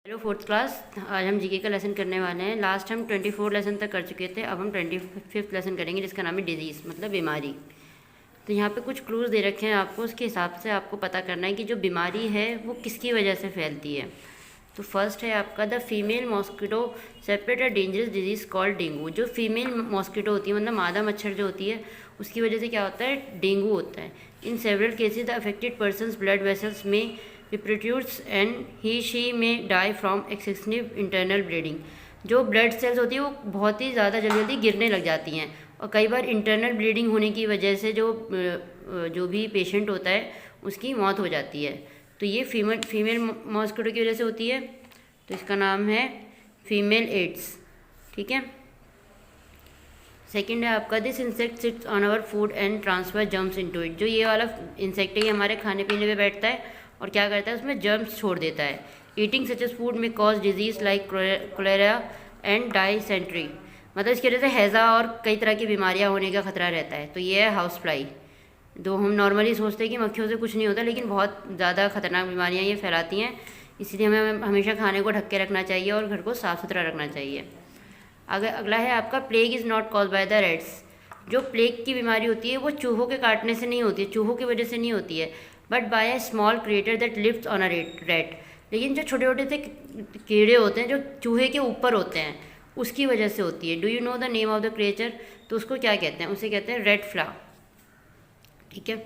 Hello fourth class. आज हम GK का लेसन करने वाले हैं। लास्ट हम 24 लेसन तक कर चुके थे। अब हम 25th लेसन करेंगे जिसका नाम है डिजीज़, मतलब बीमारी। तो यहाँ पे कुछ क्लूज़ दे रखे हैं आपको, उसके हिसाब से आपको पता करना है कि जो बीमारी है वो किसकी वजह से फैलती है। तो फर्स्ट है आपका the female mosquito separate a dangerous disease called dengue. जो फीमेल मॉस्किटो होती है, मतलब मादा मच्छर जो होती है, उसकी वजह से क्या होता है, डेंगू होता है। In several cases the affected persons blood vessels में reproduce and he she may die from excessive internal bleeding. जो ब्लड सेल्स होती है वो बहुत ही ज़्यादा जल्दी जल्दी गिरने लग जाती हैं, और कई बार इंटरनल ब्लीडिंग होने की वजह से जो भी पेशेंट होता है उसकी मौत हो जाती है। तो ये फीमेल मॉस्किटो की वजह से होती है। तो इसका नाम है फीमेल एड्स। ठीक है। सेकेंड है आपका this insect sits on our food and transfer germs into it. जो ये वाला इंसेक्ट है ये हमारे खाने पीने पे बैठता है और क्या करता है, उसमें जर्म्स छोड़ देता है। Eating such as food may cause disease like cholera and dysentery. मतलब इसकी वजह से हैज़ा और कई तरह की बीमारियां होने का खतरा रहता है। तो ये है हाउस फ्लाई। तो हम नॉर्मली सोचते हैं कि मक्खियों से कुछ नहीं होता, लेकिन बहुत ज़्यादा खतरनाक बीमारियां ये फैलाती हैं। इसलिए हमें हमेशा खाने को ढक के रखना चाहिए और घर को साफ़ सुथरा रखना चाहिए। अगला है आपका plague is not cause by the rates. जो प्लेग की बीमारी होती है वो चूहों के काटने से नहीं होती है, चूहों की वजह से नहीं होती है, but by a small creature that lives on a rat. लेकिन जो छोटे छोटे से कीड़े होते हैं जो चूहे के ऊपर होते हैं उसकी वजह से होती है। Do you know the name of the creature? तो उसको क्या कहते हैं? उसे कहते हैं रेड फ्ला। ठीक है।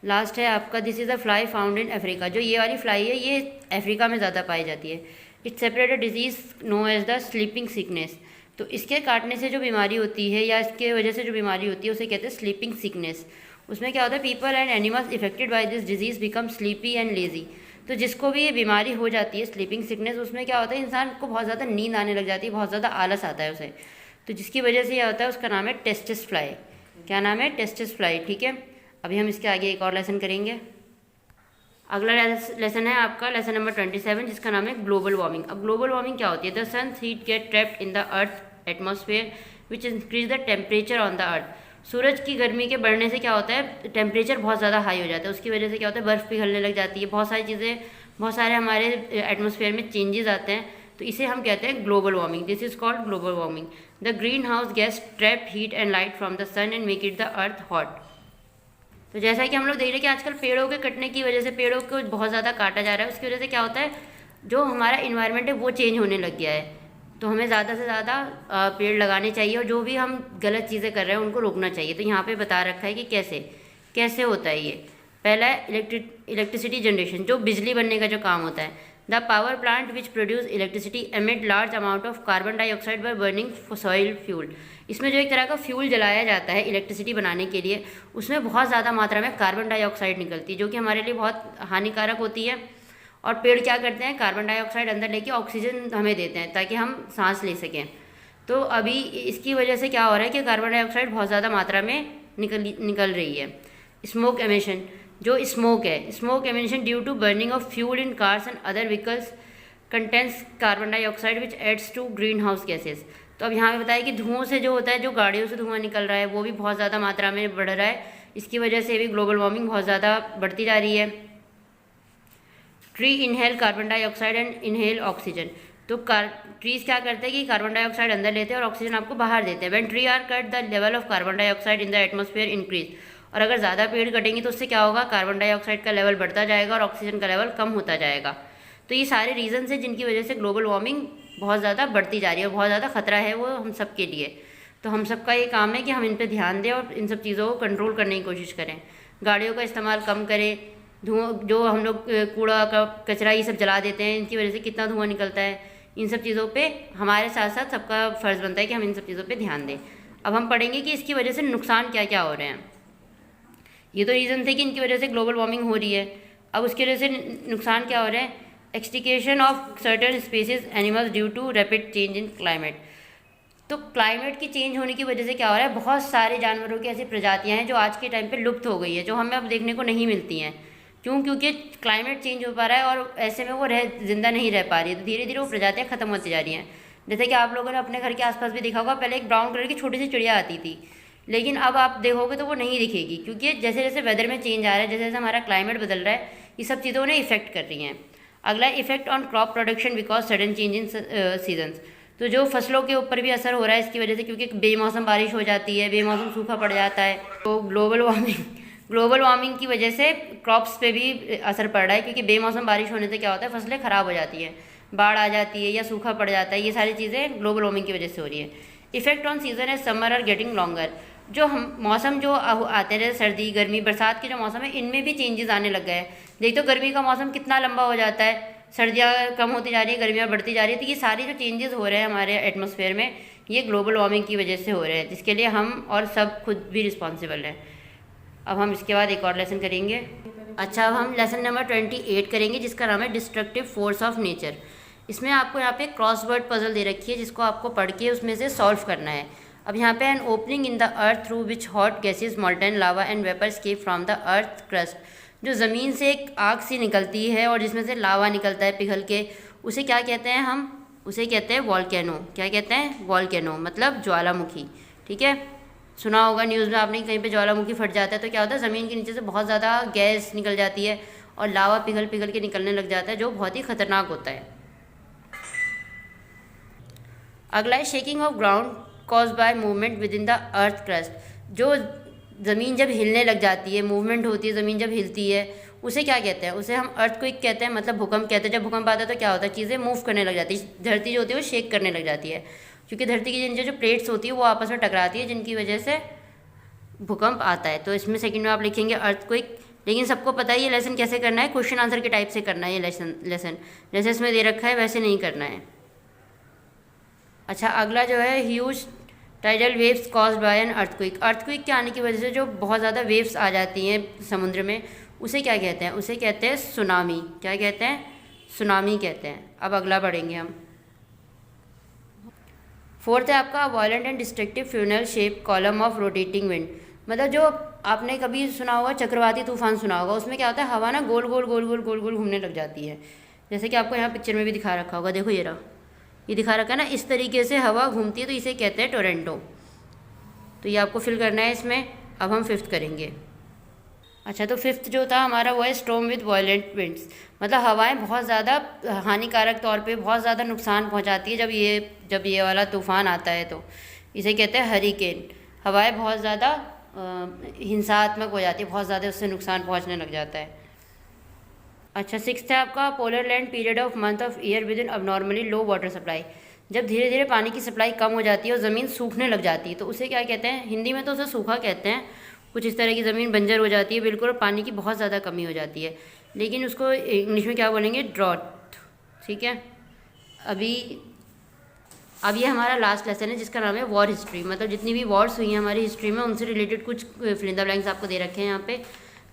लास्ट है आपका this is a fly found in Africa. जो ये वाली फ्लाई है ये अफ्रीका में ज़्यादा पाई जाती है। It spreads a disease known as the sleeping sickness. तो इसके काटने से जो बीमारी होती है या इसके वजह से जो बीमारी होती है उसे कहते हैं स्लीपिंग सिकनेस। उसमें क्या होता है, people and animals affected by this disease become sleepy and lazy. तो जिसको भी ये बीमारी हो जाती है स्लीपिंग सिकनेस, उसमें क्या होता है, इंसान को बहुत ज़्यादा नींद आने लग जाती है, बहुत ज़्यादा आलस आता है उसे। तो जिसकी वजह से यह होता है उसका नाम है टेस्टिस फ्लाई। क्या नाम है? Testis fly. ठीक है। अभी हम इसके आगे एक और लेसन करेंगे। अगला लेसन है आपका लेसन नंबर 27 जिसका नाम है ग्लोबल वार्मिंग। अब ग्लोबल वार्मिंग क्या होती है? The sun heat get trapped in the earth atmosphere which increase the temperature on the earth. सूरज की गर्मी के बढ़ने से क्या होता है, टेम्परेचर बहुत ज़्यादा हाई हो जाता है। उसकी वजह से क्या होता है, बर्फ़ पिघलने लग जाती है, बहुत सारी चीज़ें, बहुत सारे हमारे एटमॉस्फेयर में चेंजेस आते हैं। तो इसे हम कहते हैं global warming. This is called global warming. The green house gas trap heat and light from the sun and make it the earth hot. तो जैसा कि हम लोग देख रहे हैं कि आजकल पेड़ों के कटने की वजह से, पेड़ों को बहुत ज़्यादा काटा जा रहा है, उसकी वजह से क्या होता है, जो हमारा इन्वायरमेंट है वो चेंज होने लग गया है। तो हमें ज़्यादा से ज़्यादा पेड़ लगाने चाहिए और जो भी हम गलत चीज़ें कर रहे हैं उनको रोकना चाहिए। तो यहाँ पे बता रखा है कि कैसे कैसे होता है ये। पहला है इलेक्ट्रिसिटी जनरेशन, जो बिजली बनने का जो काम होता है। The power plant which produce electricity emit large amount of carbon dioxide by burning fossil fuel. इसमें जो एक तरह का फ्यूल जलाया जाता है इलेक्ट्रिसिटी बनाने के लिए, उसमें बहुत ज़्यादा मात्रा में कार्बन डाइऑक्साइड निकलती है, जो कि हमारे लिए बहुत हानिकारक होती है। और पेड़ क्या करते हैं, कार्बन डाइऑक्साइड अंदर लेके ऑक्सीजन हमें देते हैं ताकि हम सांस ले सकें। तो अभी इसकी वजह से क्या हो रहा है कि कार्बन डाइऑक्साइड बहुत ज़्यादा मात्रा में निकल रही है। स्मोक एमिशन, जो स्मोक है, smoke emission due to burning of fuel in cars and other vehicles contains carbon dioxide which adds to green house gases. तो अब यहाँ पे बताया कि धुओं से जो होता है, जो गाड़ियों से धुआं निकल रहा है वो भी बहुत ज़्यादा मात्रा में बढ़ रहा है। इसकी वजह से भी ग्लोबल वार्मिंग बहुत ज़्यादा बढ़ती जा रही है। Tree inhale carbon dioxide and inhale oxygen. तो ट्रीज क्या करते हैं कि कार्बन डाइऑक्साइड अंदर लेते हैं और ऑक्सीजन आपको बाहर देते हैं। When tree are cut the level of carbon dioxide in the atmosphere increase. और अगर ज़्यादा पेड़ कटेंगे तो उससे क्या होगा, कार्बन डाइऑक्साइड का लेवल बढ़ता जाएगा और ऑक्सीजन का लेवल कम होता जाएगा। तो ये सारे रीजन है जिनकी वजह से ग्लोबल वार्मिंग बहुत ज़्यादा बढ़ती जा रही है, बहुत ज़्यादा खतरा है वो हम सब के लिए। तो हम सबका ये काम है कि हम इन पर ध्यान दें और इन सब चीज़ों को कंट्रोल करने की कोशिश करें। गाड़ियों का इस्तेमाल कम करें। धुआं, जो हम लोग कूड़ा का कचरा ये सब जला देते हैं, इनकी वजह से कितना धुआं निकलता है। इन सब चीज़ों पे हमारे साथ साथ सबका फ़र्ज़ बनता है कि हम इन सब चीज़ों पे ध्यान दें। अब हम पढ़ेंगे कि इसकी वजह से नुकसान क्या क्या हो रहे हैं। ये तो रीज़न थे कि इनकी वजह से ग्लोबल वार्मिंग हो रही है। अब उसकी वजह से नुकसान क्या हो रहे हैं। Extinction of certain species animals due to rapid change in climate. तो क्लाइमेट की चेंज होने की वजह से क्या हो रहा है, बहुत सारे जानवरों की ऐसी प्रजातियां हैं जो आज के टाइम पे लुप्त हो गई है, जो हमें अब देखने को नहीं मिलती हैं। क्यों? क्योंकि क्लाइमेट चेंज हो पा रहा है और ऐसे में वो जिंदा नहीं रह पा रही है। तो धीरे धीरे वो प्रजातियाँ खत्म होती जा रही हैं। जैसे कि आप लोगों ने अपने घर के आसपास भी देखा होगा, पहले एक ब्राउन कलर की छोटी सी चिड़िया आती थी, लेकिन अब आप देखोगे तो वो नहीं दिखेगी, क्योंकि जैसे जैसे वेदर में चेंज आ रहा है, जैसे जैसे हमारा क्लाइमेट बदल रहा है, ये सब चीज़ों ने इफेक्ट कर रही हैं। अगला effect on crop production because sudden change in seasons. तो जो फसलों के ऊपर भी असर हो रहा है इसकी वजह से, क्योंकि बेमौसम बारिश हो जाती है, बेमौसम सूखा पड़ जाता है, तो ग्लोबल वार्मिंग की वजह से क्रॉप्स पे भी असर पड़ रहा है, क्योंकि बेमौसम बारिश होने से क्या होता है, फसलें ख़राब हो जाती हैं, बाढ़ आ जाती है या सूखा पड़ जाता है। ये सारी चीज़ें ग्लोबल वार्मिंग की वजह से हो रही है। इफेक्ट ऑन सीजन है समर आर गेटिंग लॉन्गर। जो हम मौसम जो आते रहे, सर्दी गर्मी बरसात के जो मौसम है, इनमें भी चेंजेस आने लग गए हैं। देख तो गर्मी का मौसम कितना लंबा हो जाता है, सर्दियाँ कम होती जा रही है, गर्मियाँ बढ़ती जा रही है। तो ये सारी जो चेंजेस हो रहे हैं हमारे एटमॉस्फेयर में, ये ग्लोबल वार्मिंग की वजह से हो रहे हैं, जिसके लिए हम और सब खुद भी रिस्पॉन्सिबल हैं। अब हम इसके बाद एक और लेसन करेंगे। अच्छा, अब हम लेसन नंबर 28 करेंगे, जिसका नाम है डिस्ट्रक्टिव फोर्स ऑफ नेचर। इसमें आपको यहाँ पे क्रॉसवर्ड पजल दे रखी है, जिसको आपको पढ़ के उसमें से सॉल्व करना है। अब यहाँ पे an opening in the earth through which hot gases मॉल्टन lava and vapour escape from the earth crust. जो ज़मीन से एक आग सी निकलती है और जिसमें से लावा निकलता है पिघल के, उसे क्या कहते हैं हम? उसे कहते हैं वॉल्केनो। क्या कहते हैं? वॉल्केनो, मतलब ज्वालामुखी। ठीक है, सुना होगा न्यूज़ में आपने, कहीं पे ज्वालामुखी फट जाता है तो क्या होता है, ज़मीन के नीचे से बहुत ज़्यादा गैस निकल जाती है और लावा पिघल पिघल के निकलने लग जाता है, जो बहुत ही खतरनाक होता है। अगला है shaking of ground cause by movement with in the earth crust. जो ज़मीन जब हिलने लग जाती है, मूवमेंट होती है, ज़मीन जब हिलती है, उसे क्या कहते हैं? उसे हम अर्थक्वेक कहते हैं, मतलब भूकंप कहते हैं। जब भूकंप आता है तो क्या होता है, चीज़ें मूव करने लग जाती है, धरती जो होती है वो शेक करने लग जाती है, क्योंकि धरती की नीचे जो प्लेट्स होती है वो आपस में टकराती है, जिनकी वजह से भूकंप आता है। तो इसमें सेकंड में आप लिखेंगे अर्थक्वेक। लेकिन सबको पता है ये लेसन कैसे करना है, क्वेश्चन आंसर के टाइप से करना है। ये लेसन जैसे इसमें दे रखा है वैसे नहीं करना है। अच्छा, अगला जो है huge tidal waves caused by an earthquake. Earthquake के आने की वजह से जो बहुत ज़्यादा वेव्स आ जाती हैं समुद्र में, उसे क्या कहते हैं? उसे कहते हैं सुनामी। क्या कहते हैं? सुनामी कहते हैं। अब अगला पढ़ेंगे हम। फोर्थ है आपका violent and destructive funnel shape column of rotating wind. मतलब जो आपने कभी सुना होगा चक्रवाती तूफान सुना होगा, उसमें क्या होता है, हवा ना गोल गोल गोल गोल गोल गोल घूमने लग जाती है। जैसे कि आपको यहाँ पिक्चर में भी दिखा रखा होगा, देखो ये रहा, ये दिखा रखा है ना, इस तरीके से हवा घूमती है, तो इसे कहते हैं टोरेंटो। तो ये आपको फिल करना है इसमें। अब हम फिफ्थ करेंगे। अच्छा, तो फिफ्थ जो था हमारा वो है स्टॉर्म विद वायलेंट विंड्स। मतलब हवाएं बहुत ज़्यादा हानिकारक तौर पे बहुत ज़्यादा नुकसान पहुंचाती है जब ये वाला तूफ़ान आता है, तो इसे कहते हैं हरिकेन। हवाएं बहुत ज़्यादा हिंसात्मक हो जाती है, बहुत ज़्यादा उससे नुकसान पहुंचने लग जाता है। अच्छा, सिक्स्थ है आपका polar land period of month of year within abnormally low water supply. जब धीरे धीरे पानी की सप्लाई कम हो जाती है और ज़मीन सूखने लग जाती है, तो उसे क्या कहते हैं? हिंदी में तो उसे सूखा कहते हैं। कुछ इस तरह की ज़मीन बंजर हो जाती है बिल्कुल, और पानी की बहुत ज़्यादा कमी हो जाती है, लेकिन उसको इंग्लिश में क्या बोलेंगे? ड्रॉट। ठीक है, अब ये हमारा लास्ट लेसन है, जिसका नाम है वॉर हिस्ट्री। मतलब जितनी भी वॉर्स हुई हैं हमारी हिस्ट्री में, उनसे रिलेटेड कुछ फिल इन द ब्लैंक्स आपको दे रखे हैं यहाँ पे।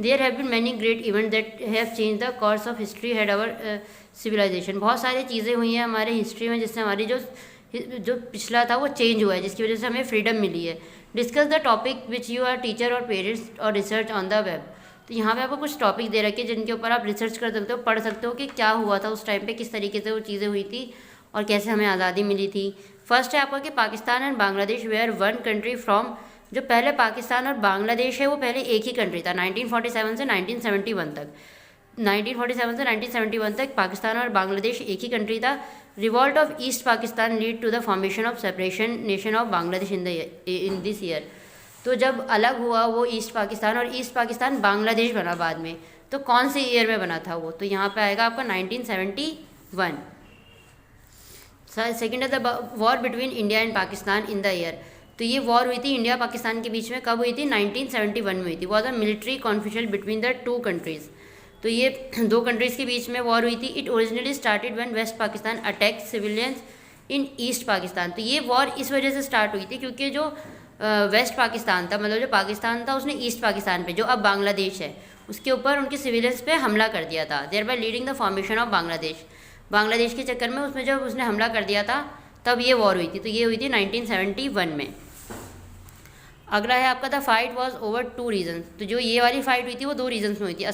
There have been many great event that have change the course of history had our civilization. बहुत सारी चीज़ें हुई हैं हमारे हिस्ट्री में जिससे हमारी जो पिछला था वो चेंज हुआ है, जिसकी वजह से हमें फ्रीडम मिली है। Discuss the topic with your teacher और पेरेंट्स और रिसर्च ऑन द वेब। तो यहाँ पे आपको कुछ टॉपिक दे रखे हैं जिनके ऊपर आप रिसर्च कर सकते हो, पढ़ सकते हो कि क्या हुआ था उस टाइम पे, किस तरीके से वो चीज़ें हुई थी और कैसे हमें आज़ादी मिली थी। फर्स्ट है आपका कि Pakistan and Bangladesh were one country from. जो पहले पाकिस्तान और बांग्लादेश है वो पहले एक ही कंट्री था 1947 से 1971 तक। 1947 से 1971 तक पाकिस्तान और बांग्लादेश एक ही कंट्री था। Revolt of east Pakistan lead to the formation of separation nation of Bangladesh in this year. तो जब अलग हुआ वो ईस्ट पाकिस्तान, और ईस्ट पाकिस्तान बांग्लादेश बना बाद में, तो कौन से ईयर में बना था वो? तो यहाँ पे आएगा आपका 1971। सेकेंड है the war between India and Pakistan in the year. तो ये वॉर हुई थी इंडिया पाकिस्तान के बीच में, कब हुई थी? 1971 में हुई थी। Was a military conflict between the two countries. तो ये दो कंट्रीज़ के बीच में वॉर हुई थी। It originally started when west Pakistan attack civilians in east Pakistan. तो ये वॉर इस वजह से स्टार्ट हुई थी क्योंकि जो वेस्ट पाकिस्तान था, मतलब जो पाकिस्तान था, उसने ईस्ट पाकिस्तान पे, जो अब बांग्लादेश है, उसके ऊपर उनके सिविलियंस पे हमला कर दिया था। Thereby leading the formation of Bangladesh. Bangladesh के चक्कर में उसमें जब उसने हमला कर दिया था तब ये वॉर हुई थी। तो ये हुई थी 1971 में। अगला है आपका the fight was over 2 reasons. तो जो ये वाली फाइट हुई थी वो 2 रीजन्स में हुई थी,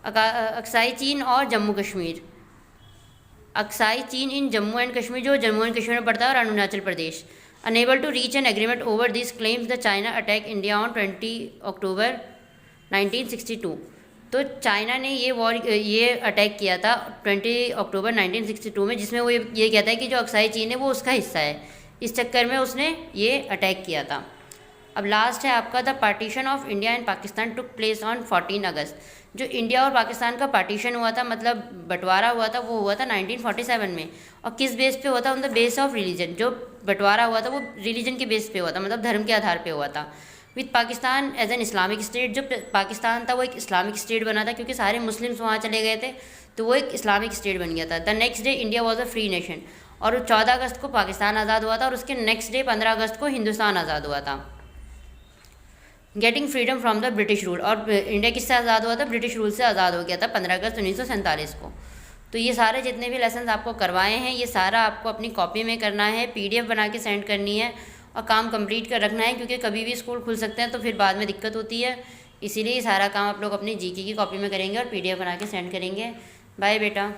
अक्साई चीन और जम्मू कश्मीर। अक्साई चीन इन जम्मू एंड कश्मीर, जो जम्मू एंड कश्मीर में पड़ता है, और Arunachal Pradesh. Unable to reach an agreement over this claims the China attack India on 20 October 1962। तो चाइना ने ये अटैक किया था 20 अक्टूबर 1962 में, जिसमें वो ये कहता है कि जो अक्साई चीन है वो उसका हिस्सा है। इस चक्कर में उसने ये अटैक किया था। अब लास्ट है आपका the partition of India and Pakistan took place on 14 अगस्त। जो इंडिया और पाकिस्तान का पार्टीशन हुआ था, मतलब बंटवारा हुआ था, वो हुआ था 1947 में। और किस बेस पे हुआ था? On the base of religion. जो बंटवारा हुआ था वो रिलीजन के बेस पे हुआ था, मतलब धर्म के आधार पे हुआ था। With Pakistan as an Islamic state. जो पाकिस्तान था वो एक इस्लामिक स्टेट बना था, क्योंकि सारे मुस्लिम्स वहाँ चले गए थे, तो वो एक इस्लामिक स्टेट बन गया था। The next day India was a free nation. और 14 अगस्त को पाकिस्तान आज़ाद हुआ था, और उसके नेक्स्ट डे 15 अगस्त को हिंदुस्तान आज़ाद हुआ था। Getting freedom from the British rule. और इंडिया किससे आज़ाद हुआ था? ब्रिटिश रूल से आज़ाद हो गया था 15 अगस्त 1947 को। तो ये सारे जितने भी लेसन आपको करवाए हैं, ये सारा आपको अपनी कॉपी में करना है, PDF बना के सेंड करनी है, और काम कंप्लीट कर रखना है, क्योंकि कभी भी स्कूल खुल सकते हैं तो फिर बाद में दिक्कत होती है। इसीलिए ये सारा काम आप लोग अपनी GK की कॉपी में करेंगे और PDF बना के सेंड करेंगे। बाय बेटा।